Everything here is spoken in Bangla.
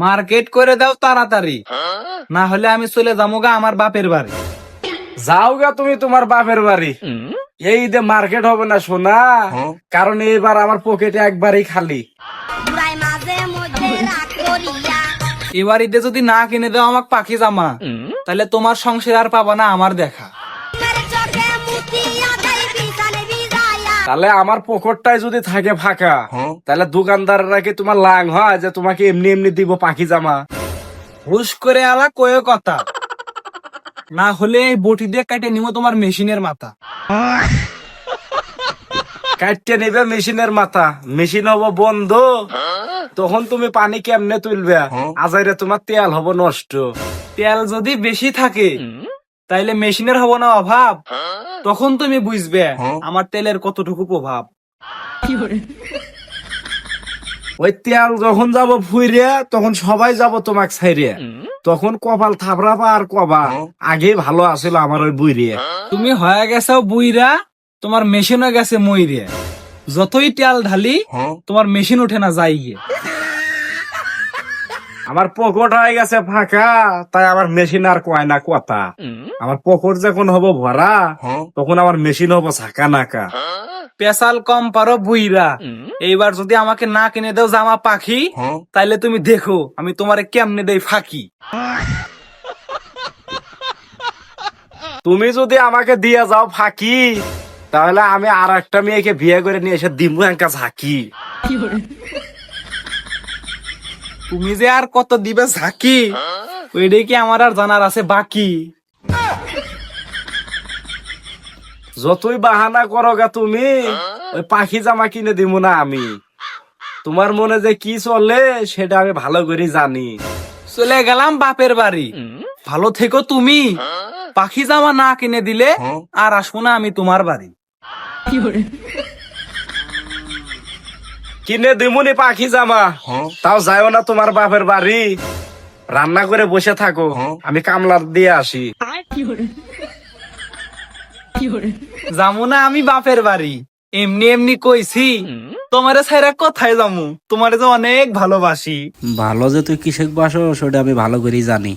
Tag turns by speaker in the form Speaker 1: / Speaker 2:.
Speaker 1: মার্কেট করে দাও তাড়াতাড়ি, না হলে আমি চলে যাবো গা আমার বাপের বাড়ি।
Speaker 2: যাও গা তুমি তোমার বাপের বাড়ি। এই ঈদে মার্কেট হবে না সোনা, কারণ এইবার আমার পকেটে একবারই খালি।
Speaker 1: এবার ঈদে যদি না কিনে দাও আমাকে পাখি জামা, তাহলে তোমার সংসার আর পাবা না আমার দেখা।
Speaker 2: তাহলে আমার পকেটটাই যদি থাকে ফাঁকা, তাহলে দোকানদাররা কি তোমার লাং হয় যে তোমাকে এমনি এমনি দিব পাখি জামা?
Speaker 1: হুশ করে আলা কয়ে কথা, না হলে এই বটি দিয়ে কেটে নিব তোমার মেশিনের মাথা।
Speaker 2: কাটতে নেবে মেশিনের মাথা, মেশিন হবো বন্ধ, তখন তুমি পানি কেমনে তুলবে? আজাইরে তোমার তেল হবো নষ্ট।
Speaker 1: তেল যদি বেশি থাকে তাইলে মেশিনের হবো না অভাব, তখন তুমি বুঝবে আমার তেলের কতটুকু প্রভাব।
Speaker 2: ওই তেল যখন যাব ফুইরে, তখন সবাই যাব তোমাকে ছাইরে, তখন কপাল থাপড়াবা আর কবা আগে ভালো আছিল আমার ওই বুইরে।
Speaker 1: তুমি হয়ে গেছো বুইরা, তোমার মেশিন হয়ে গেছে মইরে, যতই তেল ঢালি তোমার মেশিন উঠে না যাই গিয়ে।
Speaker 2: আমার পকেট হয়ে গেছে ফাঁকা, তাই আমার মেশিন আর কয় না কথা। আমার পকেট যখন হবো ভরা, তখন আমার মেশিন হবো ঝাঁকা নাকা।
Speaker 1: পেশাল কম পারো বুইরা, এইবার যদি আমাকে না কিনে দাও জামা পাখি, তাইলে তুমি দেখো আমি তোমারে কেমনে দেই ফাঁকি।
Speaker 2: তুমি যদি আমাকে দিয়ে যাও ফাঁকি, তাহলে আমি আর একটা মেয়েকে বিয়ে করে নিয়ে এসে দিমু একটা ঝাঁকি।
Speaker 1: তুমি যে আর কত দিবে ঝাঁকি, ওইটাই কি আমার আর জানার আছে বাকি।
Speaker 2: যতই বাহানা করো গা তুমি, ওই পাখি জামা কিনে দিব না আমি। তোমার মনে যে কি চলে সেটা আমি ভালো করে জানি।
Speaker 1: চলে গেলাম বাপের বাড়ি, ভালো থেকো তুমি। পাখি জামা না কিনে দিলে আর আসবো না আমি তোমার বাড়ি।
Speaker 2: কিনে দিমুনি পাখি জামা, তাও যাও না তোমার বাপের বাড়ি। রান্না করে বসে থাকো, আমি কামলার দিয়ে আসি।
Speaker 1: যাবো না আমি বাপের বাড়ি, এমনি এমনি কইছি। তোমারে ছাইরা কোথায় যামু, তোমারে যে অনেক ভালোবাসি।
Speaker 3: ভালো যে তুই কিসে বাসো সেটা আমি ভালো করেই জানি।